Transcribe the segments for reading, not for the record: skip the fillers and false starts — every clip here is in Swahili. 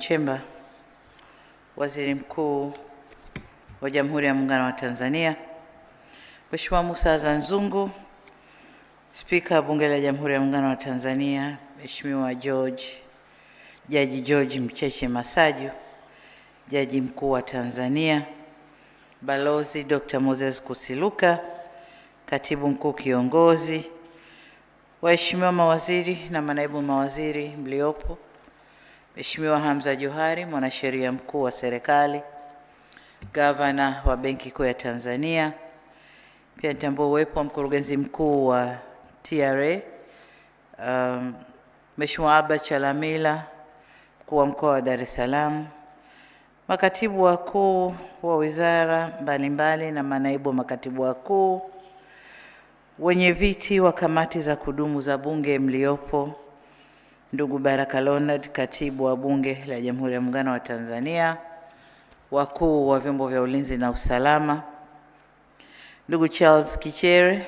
Nchemba, Waziri Mkuu wa Jamhuri ya Muungano wa Tanzania, Mheshimiwa Mussa Azzan Zungu, Spika wa Bunge la Jamhuri ya Muungano wa Tanzania, Mheshimiwa Jaji George Mcheche Masaju, Jaji Mkuu wa Tanzania, Balozi Dr. Moses Kusiluka, Katibu Mkuu Kiongozi, waheshimiwa mawaziri na manaibu mawaziri mliopo, Mheshimiwa Hamza Johari, mwanasheria mkuu wa serikali, Gavana wa Benki Kuu ya Tanzania, pia nitambua uwepo wa mkurugenzi mkuu wa TRA, Mheshimiwa Abba Chalamila, mkuu wa mkoa wa Dar es Salaam, makatibu wakuu wa wizara mbalimbali na manaibu makatibu wakuu, wenye viti wa kamati za kudumu za Bunge mliopo, ndugu Baraka Leonard, katibu wa Bunge la Jamhuri ya Muungano wa Tanzania, wakuu wa vyombo vya ulinzi na usalama, ndugu Charles Kichere,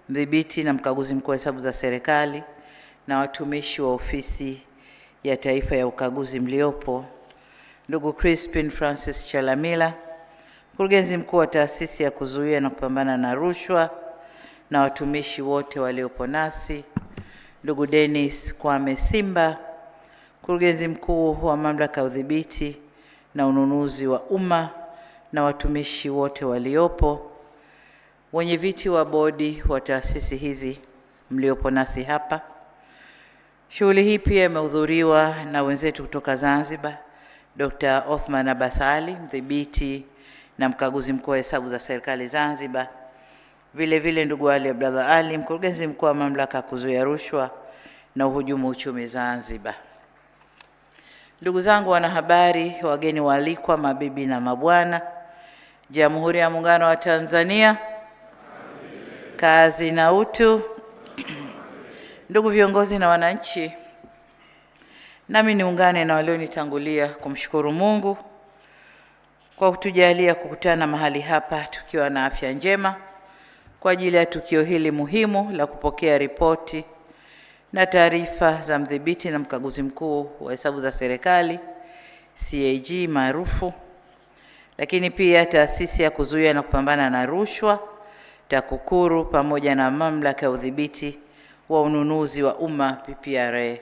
mdhibiti na mkaguzi mkuu wa hesabu za serikali, na watumishi wa Ofisi ya Taifa ya Ukaguzi mliopo, ndugu Crispin Francis Chalamila, mkurugenzi mkuu wa Taasisi ya Kuzuia na Kupambana na Rushwa, na watumishi wote waliopo nasi, ndugu Dennis Kwame Simba, mkurugenzi mkuu wa Mamlaka ya Udhibiti na Ununuzi wa Umma, na watumishi wote waliopo, wenye viti wa bodi wa taasisi hizi mliopo nasi hapa. Shughuli hii pia imehudhuriwa na wenzetu kutoka Zanzibar, Dr. Othman Abbas Ali, mdhibiti na mkaguzi mkuu wa hesabu za serikali Zanzibar, vile vile ndugu Ali Abdallah Ali, mkurugenzi mkuu wa Mamlaka ya Kuzuia Rushwa na Uhujumu Uchumi Zanzibar. Ndugu zangu wanahabari, wageni waalikwa, mabibi na mabwana, Jamhuri ya Muungano wa Tanzania, kazi na utu. Ndugu viongozi na wananchi, nami niungane na walionitangulia kumshukuru Mungu kwa kutujalia kukutana mahali hapa tukiwa na afya njema kwa ajili ya tukio hili muhimu la kupokea ripoti na taarifa za mdhibiti na mkaguzi mkuu wa hesabu za serikali CAG maarufu, lakini pia Taasisi ya Kuzuia na Kupambana na Rushwa TAKUKURU, pamoja na Mamlaka ya Udhibiti wa Ununuzi wa Umma PPRA,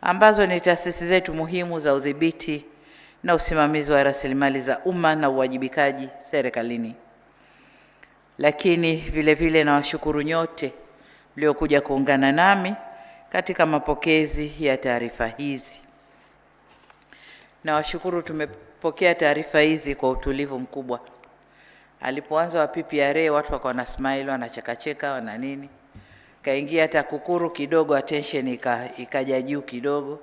ambazo ni taasisi zetu muhimu za udhibiti na usimamizi wa rasilimali za umma na uwajibikaji serikalini. Lakini vile vile nawashukuru nyote mliokuja kuungana nami katika mapokezi ya taarifa hizi. Nawashukuru, tumepokea taarifa hizi kwa utulivu mkubwa. Alipoanza wa PPRA watu wakawa na smile, wanachekacheka, wana nini. Kaingia TAKUKURU kidogo attention ikaja juu kidogo.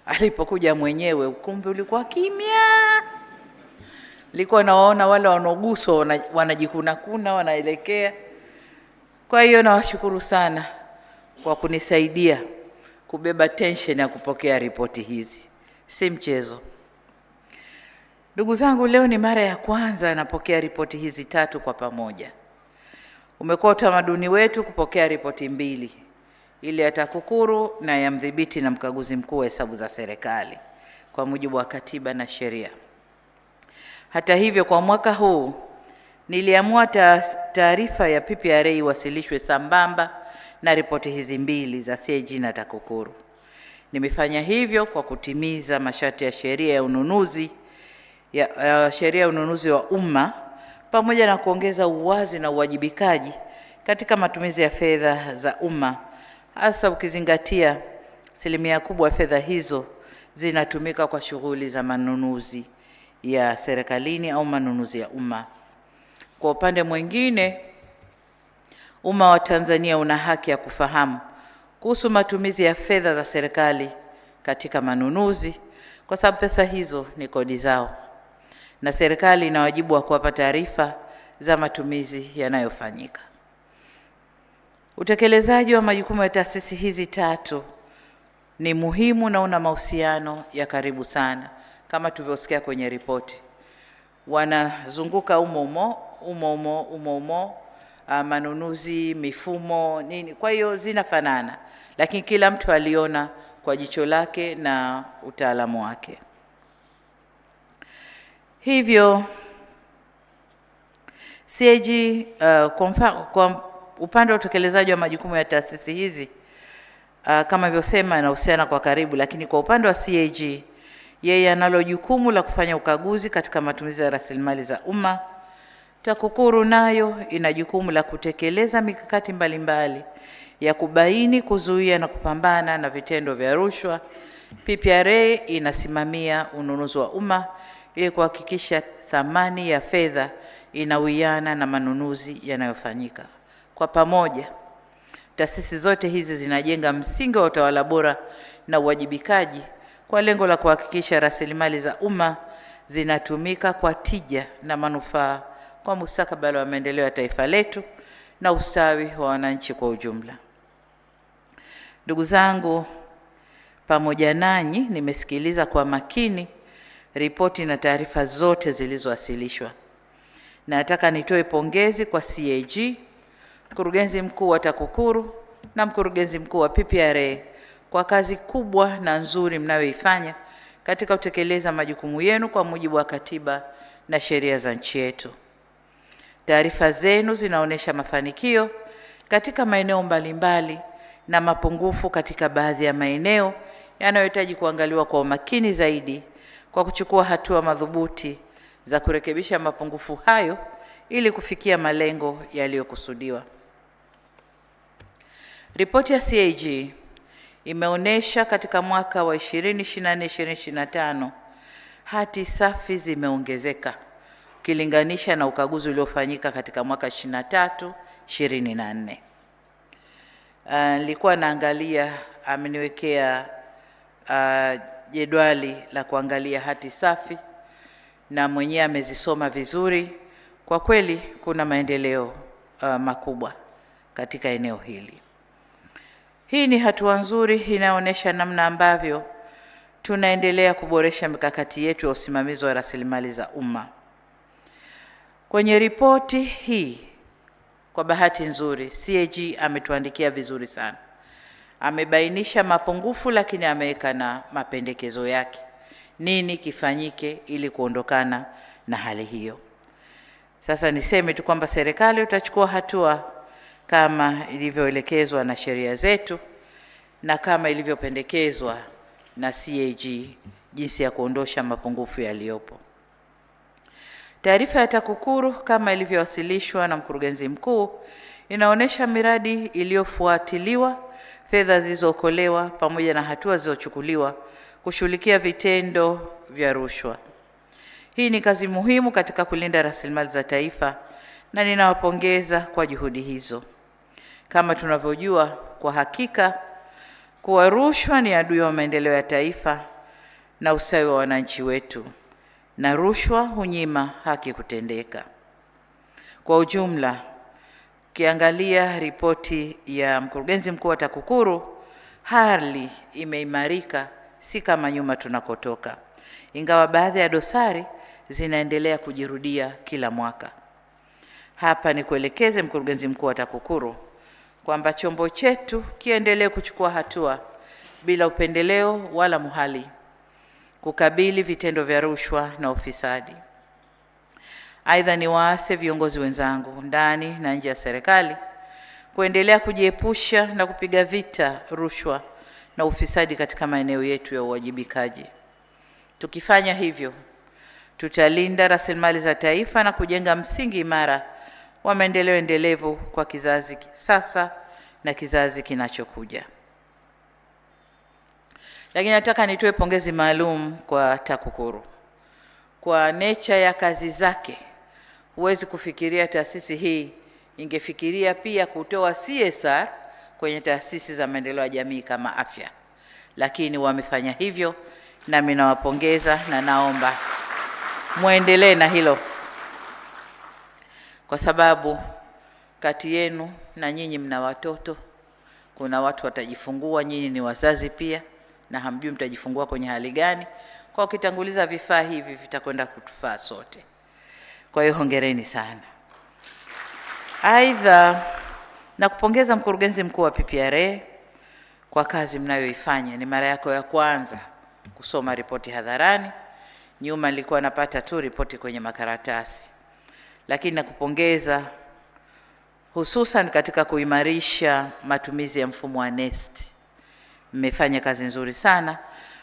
Alipokuja mwenyewe ukumbi ulikuwa kimya. Nilikuwa nawaona wale wanaoguswa wanajikuna kuna wanaelekea. Kwa hiyo nawashukuru sana kwa kunisaidia kubeba tension ya kupokea ripoti hizi. Si mchezo. Ndugu zangu, leo ni mara ya kwanza napokea ripoti hizi tatu kwa pamoja. Umekuwa utamaduni wetu kupokea ripoti mbili, ile ya TAKUKURU na ya mdhibiti na mkaguzi mkuu wa hesabu za serikali kwa mujibu wa katiba na sheria. Hata hivyo, kwa mwaka huu niliamua taarifa ya PPRA iwasilishwe sambamba na ripoti hizi mbili za CAG na TAKUKURU. Nimefanya hivyo kwa kutimiza masharti ya sheria ya ununuzi wa umma, pamoja na kuongeza uwazi na uwajibikaji katika matumizi ya fedha za umma, hasa ukizingatia asilimia kubwa ya fedha hizo zinatumika kwa shughuli za manunuzi ya serikalini au manunuzi ya umma. Kwa upande mwingine, umma wa Tanzania una haki ya kufahamu kuhusu matumizi ya fedha za serikali katika manunuzi, kwa sababu pesa hizo ni kodi zao, na serikali ina wajibu wa kuwapa taarifa za matumizi yanayofanyika. Utekelezaji wa majukumu ya taasisi hizi tatu ni muhimu na una mahusiano ya karibu sana, kama tulivyosikia kwenye ripoti. Wanazunguka umo, manunuzi, mifumo, nini. Kwa hiyo zinafanana, lakini kila mtu aliona kwa jicho lake na utaalamu wake. Hivyo CAG kwa upande wa utekelezaji wa majukumu ya taasisi hizi kama nilivyosema, yanahusiana kwa karibu, lakini kwa upande wa CAG yeye analo jukumu la kufanya ukaguzi katika matumizi ya rasilimali za umma. TAKUKURU nayo ina jukumu la kutekeleza mikakati mbalimbali ya kubaini, kuzuia na kupambana na vitendo vya rushwa. PPRA inasimamia ununuzi wa umma ili kuhakikisha thamani ya fedha inawiana na manunuzi yanayofanyika. Kwa pamoja, taasisi zote hizi zinajenga msingi wa utawala bora na uwajibikaji kwa lengo la kuhakikisha rasilimali za umma zinatumika kwa tija na manufaa kwa mustakabali wa maendeleo ya taifa letu na ustawi wa wananchi kwa ujumla. Ndugu zangu, pamoja nanyi nimesikiliza kwa makini ripoti na taarifa zote zilizowasilishwa. Na nataka nitoe pongezi kwa CAG, mkurugenzi mkuu wa TAKUKURU na mkurugenzi mkuu wa PPRA kwa kazi kubwa na nzuri mnayoifanya katika kutekeleza majukumu yenu kwa mujibu wa katiba na sheria za nchi yetu. Taarifa zenu zinaonyesha mafanikio katika maeneo mbalimbali na mapungufu katika baadhi ya maeneo yanayohitaji kuangaliwa kwa umakini zaidi kwa kuchukua hatua madhubuti za kurekebisha mapungufu hayo ili kufikia malengo yaliyokusudiwa. Ripoti ya CAG imeonyesha katika mwaka wa 2024-2025 hati safi zimeongezeka ukilinganisha na ukaguzi uliofanyika katika mwaka 23-24. Nilikuwa naangalia, ameniwekea jedwali la kuangalia hati safi na mwenyewe amezisoma vizuri. Kwa kweli kuna maendeleo makubwa katika eneo hili. Hii ni hatua nzuri inayoonyesha namna ambavyo tunaendelea kuboresha mikakati yetu ya usimamizi wa rasilimali za umma. Kwenye ripoti hii, kwa bahati nzuri, CAG ametuandikia vizuri sana. Amebainisha mapungufu, lakini ameweka na mapendekezo yake. Nini kifanyike ili kuondokana na hali hiyo? Sasa niseme tu kwamba serikali utachukua hatua kama ilivyoelekezwa na sheria zetu na kama ilivyopendekezwa na CAG jinsi ya kuondosha mapungufu yaliyopo. Taarifa ya TAKUKURU kama ilivyowasilishwa na mkurugenzi mkuu inaonyesha miradi iliyofuatiliwa, fedha zilizookolewa pamoja na hatua zilizochukuliwa kushughulikia vitendo vya rushwa. Hii ni kazi muhimu katika kulinda rasilimali za taifa na ninawapongeza kwa juhudi hizo. Kama tunavyojua kwa hakika kuwa rushwa ni adui wa maendeleo ya taifa na ustawi wa wananchi wetu, na rushwa hunyima haki kutendeka. Kwa ujumla, ukiangalia ripoti ya mkurugenzi mkuu wa TAKUKURU, hali imeimarika, si kama nyuma tunakotoka, ingawa baadhi ya dosari zinaendelea kujirudia kila mwaka. Hapa ni kuelekeze mkurugenzi mkuu wa TAKUKURU kwamba chombo chetu kiendelee kuchukua hatua bila upendeleo wala muhali kukabili vitendo vya rushwa na ufisadi. Aidha, ni waase viongozi wenzangu ndani na nje ya serikali kuendelea kujiepusha na kupiga vita rushwa na ufisadi katika maeneo yetu ya uwajibikaji. Tukifanya hivyo, tutalinda rasilimali za taifa na kujenga msingi imara wa maendeleo endelevu kwa kizazi sasa na kizazi kinachokuja. Lakini nataka nitoe pongezi maalum kwa TAKUKURU. Kwa nature ya kazi zake, huwezi kufikiria taasisi hii ingefikiria pia kutoa CSR kwenye taasisi za maendeleo ya jamii kama afya. Lakini wamefanya hivyo, nami nawapongeza na naomba muendelee na hilo, kwa sababu kati yenu na nyinyi mna watoto, kuna watu watajifungua, nyinyi ni wazazi pia na hamjui mtajifungua kwenye hali gani. Kwa ukitanguliza vifaa hivi vitakwenda kutufaa sote. Kwa hiyo hongereni sana. Aidha, na kupongeza mkurugenzi mkuu wa PPRA kwa kazi mnayoifanya. Ni mara yako ya kwanza kusoma ripoti hadharani. Nyuma nilikuwa napata tu ripoti kwenye makaratasi, lakini nakupongeza hususan katika kuimarisha matumizi ya mfumo wa NeST. Mmefanya kazi nzuri sana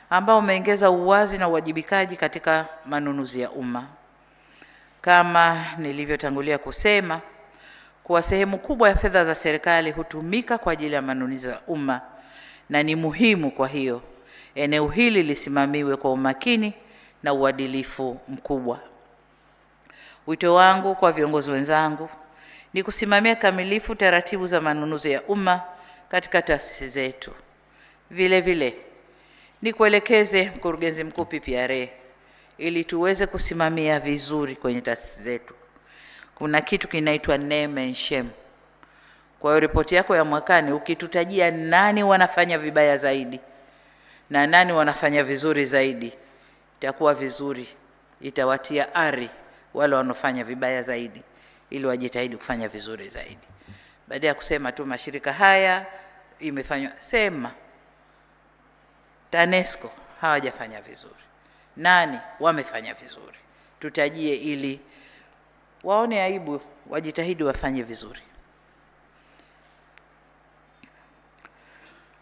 ambao umeongeza uwazi na uwajibikaji katika manunuzi ya umma. Kama nilivyotangulia kusema, kuwa sehemu kubwa ya fedha za serikali hutumika kwa ajili ya manunuzi ya umma, na ni muhimu kwa hiyo eneo hili lisimamiwe kwa umakini na uadilifu mkubwa. Wito wangu kwa viongozi wenzangu ni kusimamia kamilifu taratibu za manunuzi ya umma katika taasisi zetu. Vile vile ni kuelekeze mkurugenzi mkuu PPRA ili tuweze kusimamia vizuri kwenye taasisi zetu. Kuna kitu kinaitwa name and shame. Kwa hiyo ripoti yako ya mwakani ukitutajia nani wanafanya vibaya zaidi na nani wanafanya vizuri zaidi, itakuwa vizuri, itawatia ari wale wanaofanya vibaya zaidi ili wajitahidi kufanya vizuri zaidi. Baada ya kusema tu mashirika haya imefanywa, sema TANESCO hawajafanya vizuri, nani wamefanya vizuri, tutajie ili waone aibu, wajitahidi wafanye vizuri.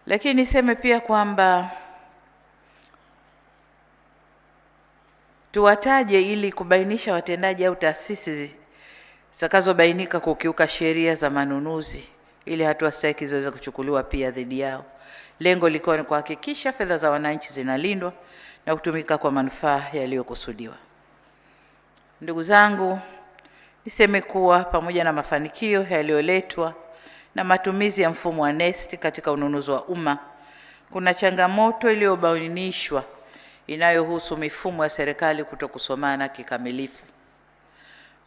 Lakini niseme pia kwamba tuwataje ili kubainisha watendaji au taasisi zitakazobainika kukiuka sheria za manunuzi, ili hatua stahiki ziweze kuchukuliwa pia dhidi yao. Lengo likiwa ni kuhakikisha fedha za wananchi zinalindwa na kutumika kwa manufaa yaliyokusudiwa. Ndugu zangu, niseme kuwa pamoja na mafanikio yaliyoletwa na matumizi ya mfumo wa NeST katika ununuzi wa umma, kuna changamoto iliyobainishwa inayohusu mifumo ya serikali kutokusomana kikamilifu.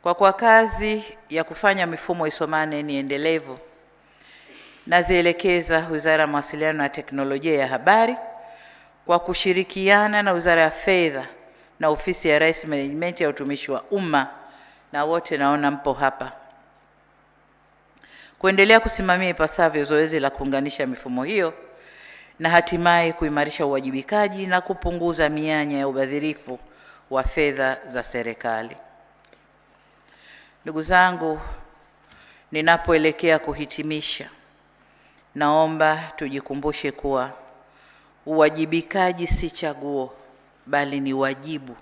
Kwa kuwa kazi ya kufanya mifumo isomane ni endelevu, nazielekeza Wizara ya Mawasiliano na Teknolojia ya Habari kwa kushirikiana na Wizara ya Fedha na Ofisi ya Rais Management ya Utumishi wa Umma, na wote naona mpo hapa, kuendelea kusimamia ipasavyo zoezi la kuunganisha mifumo hiyo na hatimaye kuimarisha uwajibikaji na kupunguza mianya ya ubadhirifu wa fedha za serikali. Ndugu zangu, ninapoelekea kuhitimisha, naomba tujikumbushe kuwa uwajibikaji si chaguo, bali ni wajibu.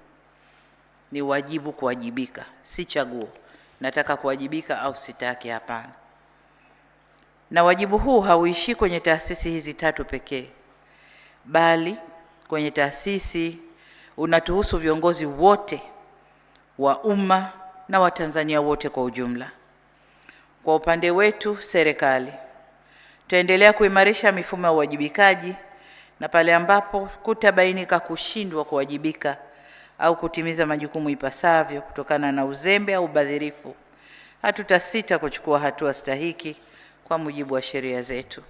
Ni wajibu kuwajibika, si chaguo. Nataka kuwajibika au sitaki, hapana. Na wajibu huu hauishi kwenye taasisi hizi tatu pekee, bali kwenye taasisi unatuhusu viongozi wote wa umma na Watanzania wote kwa ujumla. Kwa upande wetu serikali, tutaendelea kuimarisha mifumo ya uwajibikaji, na pale ambapo kutabainika kushindwa kuwajibika au kutimiza majukumu ipasavyo kutokana na uzembe au ubadhirifu, hatutasita kuchukua hatua stahiki kwa mujibu wa sheria zetu.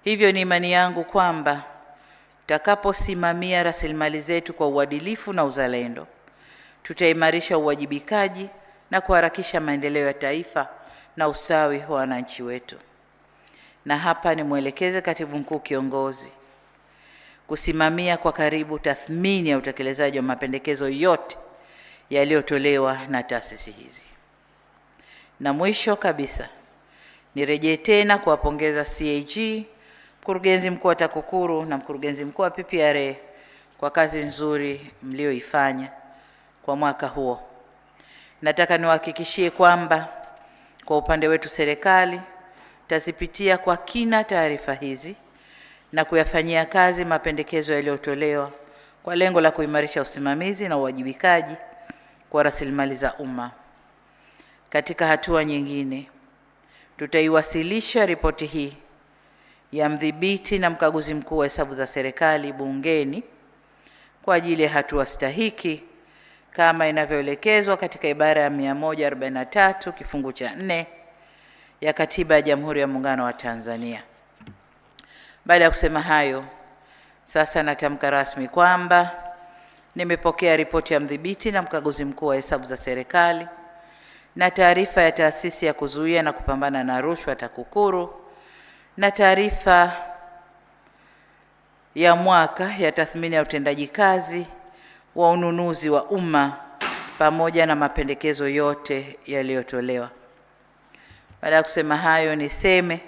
Hivyo ni imani yangu kwamba tutakaposimamia rasilimali zetu kwa uadilifu na uzalendo, tutaimarisha uwajibikaji na kuharakisha maendeleo ya taifa na usawi wa wananchi wetu. Na hapa nimwelekeze Katibu Mkuu Kiongozi kusimamia kwa karibu tathmini ya utekelezaji wa mapendekezo yote yaliyotolewa na taasisi hizi. Na mwisho kabisa, nirejee tena kuwapongeza CAG, mkurugenzi mkuu wa TAKUKURU na mkurugenzi mkuu wa PPRA kwa kazi nzuri mlioifanya kwa mwaka huo. Nataka niwahakikishie kwamba kwa upande wetu serikali tazipitia kwa kina taarifa hizi na kuyafanyia kazi mapendekezo yaliyotolewa kwa lengo la kuimarisha usimamizi na uwajibikaji kwa rasilimali za umma. Katika hatua nyingine, tutaiwasilisha ripoti hii ya mdhibiti na mkaguzi mkuu wa hesabu za serikali bungeni kwa ajili ya hatua stahiki kama inavyoelekezwa katika ibara ya 143 kifungu cha 4 ya Katiba ya Jamhuri ya Muungano wa Tanzania. Baada ya kusema hayo, sasa natamka rasmi kwamba nimepokea ripoti ya mdhibiti na mkaguzi mkuu wa hesabu za serikali na taarifa ya taasisi ya kuzuia na kupambana na rushwa TAKUKURU na taarifa ya mwaka ya tathmini ya utendaji kazi wa ununuzi wa umma pamoja na mapendekezo yote yaliyotolewa. Baada ya kusema hayo, niseme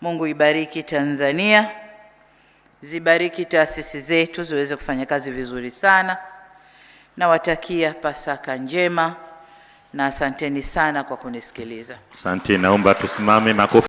Mungu ibariki Tanzania, zibariki taasisi zetu ziweze kufanya kazi vizuri sana. Nawatakia Pasaka njema na asanteni sana kwa kunisikiliza. Asante, naomba tusimame makofi.